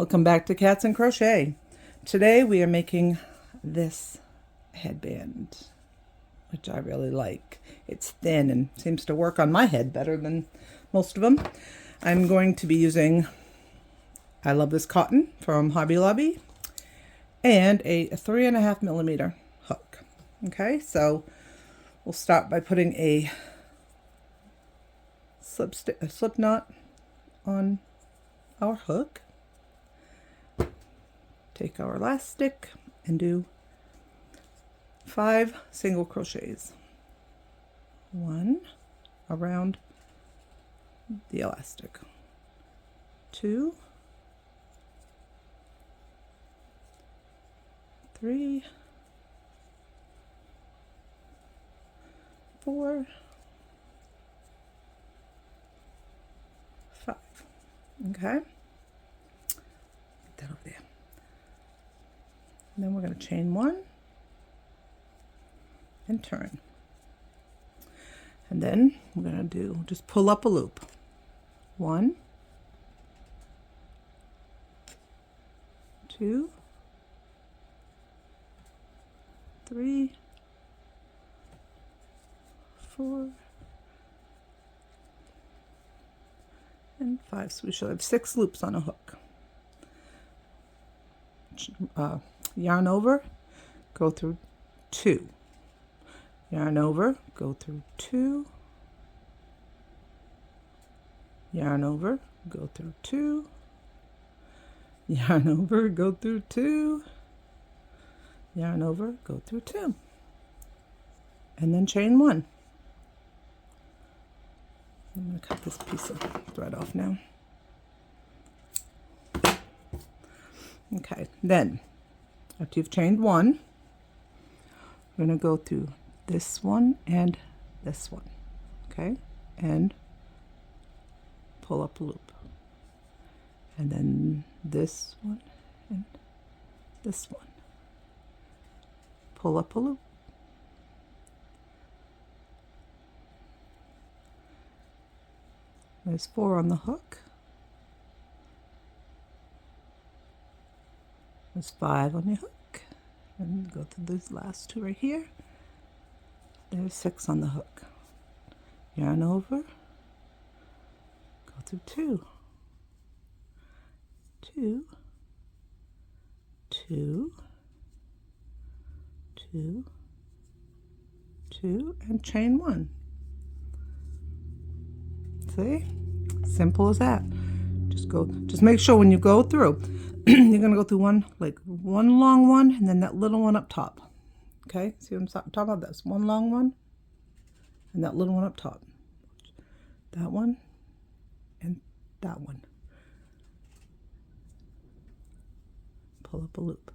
Welcome back to Cats and Crochet. Today we are making this headband, which I really like. It's thin and seems to work on my head better than most of them. I'm going to be using, I love this cotton from Hobby Lobby, and a 3.5 millimeter hook. Okay, so we'll start by putting a slip knot on our hook. Take our elastic and do 5 single crochets. 1 around the elastic, 2, 3, 4, 5. Okay, put that over there. And then we're going to chain 1 and turn. And then we're going to do, just pull up a loop. 1, 2, 3, 4, and 5. So we should have 6 loops on a hook. Yarn over, go through 2. Yarn over, go through 2. Yarn over, go through 2. Yarn over, go through 2. Yarn over, go through 2. And then chain 1. I'm going to cut this piece of thread off now. Okay, then after you've chained 1, we're going to go through this one and this one, okay, and pull up a loop, and then this one and this one, pull up a loop, there's 4 on the hook, there's 5 on your hook, and go through these last 2 right here. There's 6 on the hook. Yarn over, go through 2, 2, 2, 2, 2, and chain 1. See? Simple as that. Just make sure when you go through, you're going to go through one long one, and then that little one up top. Okay, see what I'm talking about? This one long one and that little one up top. That one and that one. Pull up a loop.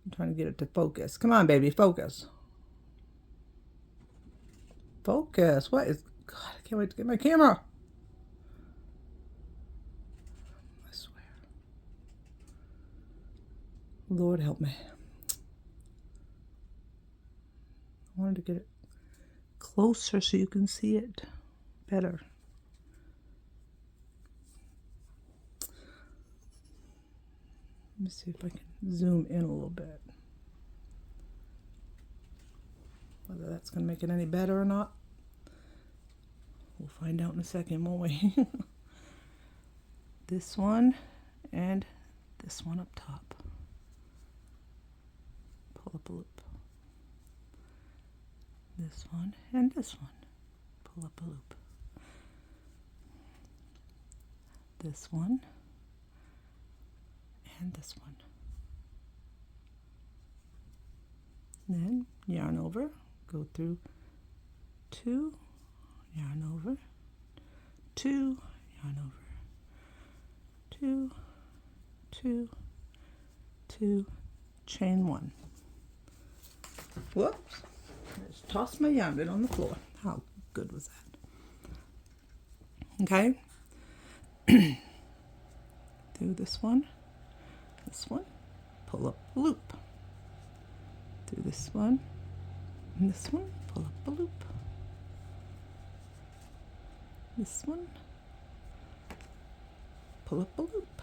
I'm trying to get it to focus. Come on, baby, focus. Focus. What is... God, I can't wait to get my camera. I swear. Lord help me. I wanted to get it closer so you can see it better. Let me see if I can zoom in a little bit. Whether that's going to make it any better or not, we'll find out in a second, won't we? This one and this one up top. Pull up a loop. This one and this one. Pull up a loop. This one and this one. Then yarn over, go through 2, yarn over, 2, yarn over, 2, 2, 2, chain 1. Whoops. I just tossed my yarn bit on the floor. How good was that? Okay. Do this one, pull up a loop. Do this one, and this one, pull up a loop. This one, pull up a loop.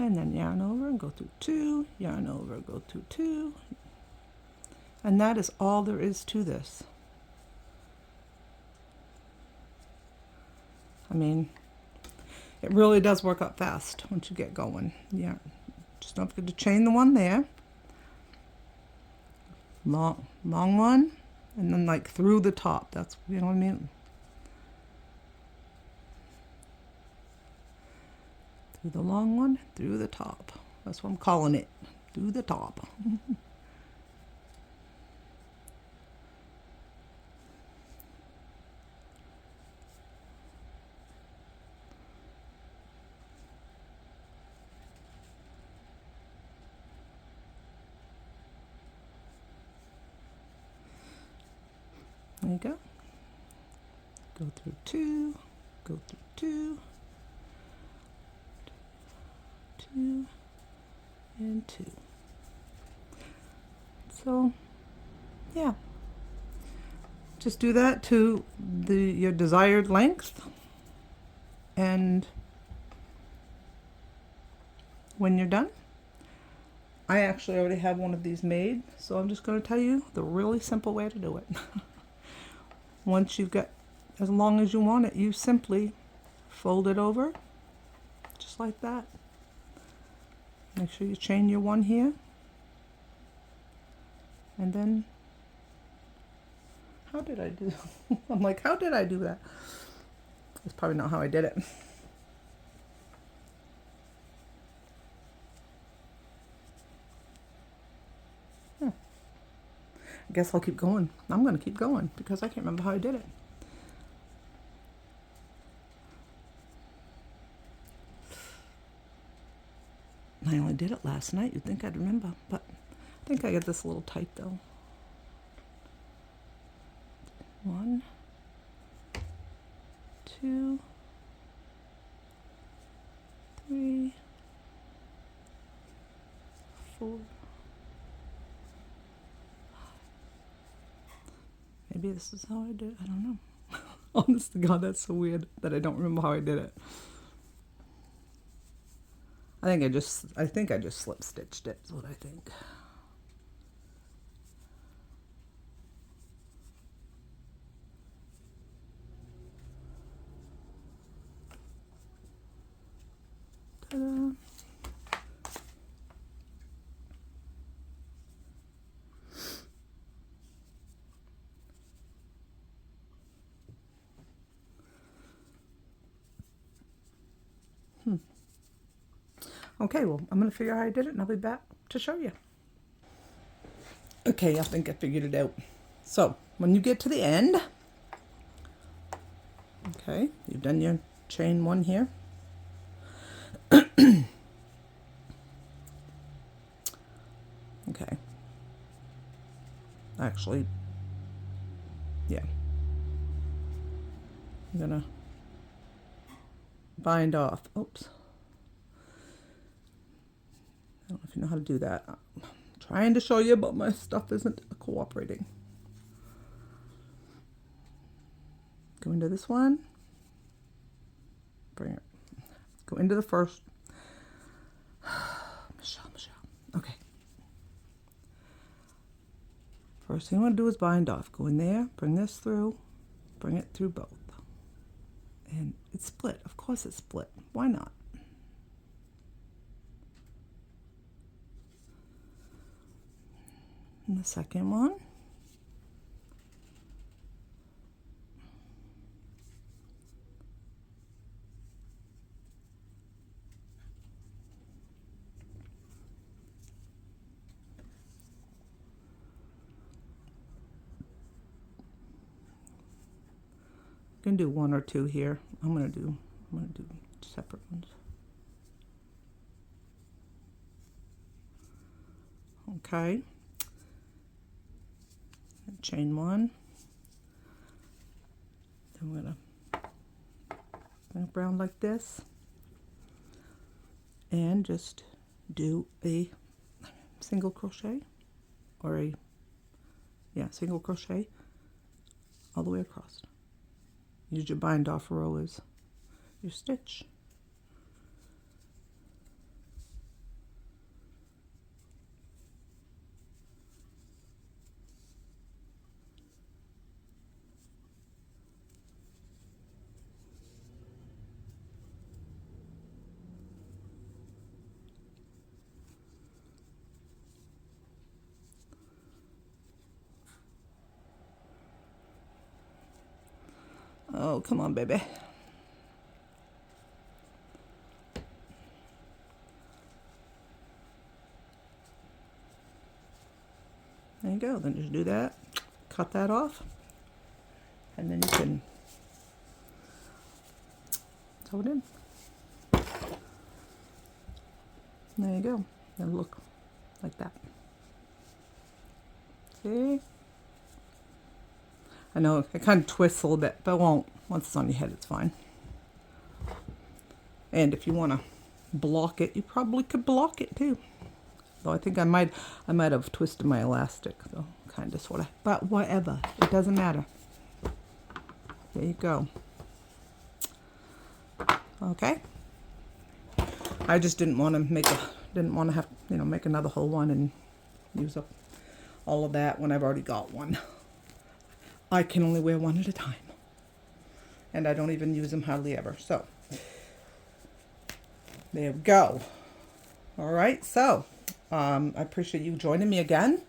and then yarn over and go through 2, yarn over, go through 2, and that is all there is to this. I mean, it really does work up fast once you get going. Yeah, just don't forget to chain the one there, long one, and then like through the top. That's, you know what I mean? Through the long one, through the top. That's what I'm calling it, through the top. There you go. Go through 2, go through 2, 2, and 2. So, yeah. Just do that to your desired length, and when you're done, I actually already have one of these made, so I'm just going to tell you the really simple way to do it. Once you've got as long as you want it, you simply fold it over just like that. Make sure you chain your one here, and then, how did I do? I'm like, how did I do that? That's probably not how I did it. I guess I'll keep going. I'm going to keep going because I can't remember how I did it. I only did it last night. You'd think I'd remember, but I think I get this a little tight though. 1, 2, 3, 4. Maybe this is how I did it. I don't know. Honest to God, that's so weird that I don't remember how I did it. I think I just slip stitched it, is what I think. Ta-da. Okay, well, I'm going to figure out how I did it, and I'll be back to show you. Okay, I think I figured it out. So, when you get to the end, okay, you've done your chain one here. Okay. Actually, yeah. I'm going to bind off. Oops. I don't know if you know how to do that. I'm trying to show you, but my stuff isn't cooperating. Go into this one. Bring it. Go into the first. Michelle. Okay. First thing you want to do is bind off. Go in there, bring this through, bring it through both. And it's split. Of course it's split. Why not? And the second one. You can do one or two here. I'm gonna do separate ones. Okay. Chain one. I'm gonna bring it around like this, and just do a single crochet, or single crochet all the way across. Use your bind off row as your stitch. Oh, come on, baby. There you go. Then just do that. Cut that off. And then you can sew it in. There you go. It'll look like that. See? I know it kind of twists a little bit, but it won't. Once it's on your head, it's fine. And if you want to block it, you probably could block it too. Though I think I might have twisted my elastic, so kind of, sort of. But whatever, it doesn't matter. There you go. Okay. I just didn't want to have, make another whole one and use up all of that when I've already got one. I can only wear one at a time. And I don't even use them hardly ever. So, there we go. All right, so I appreciate you joining me again.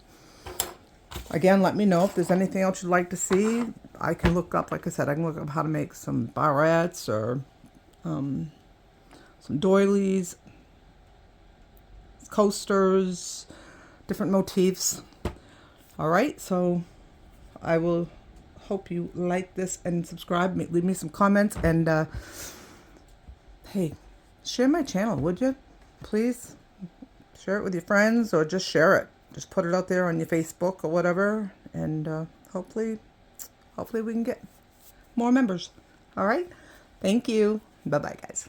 Again, let me know if there's anything else you'd like to see. I can look up, like I said, I can look up how to make some barrettes or some doilies, coasters, different motifs. All right, so I will hope you like this and subscribe. Leave me some comments, and hey, share my channel, would you? Please share it with your friends, or just share it. Just put it out there on your Facebook or whatever, and hopefully we can get more members. All right, thank you. Bye bye, guys.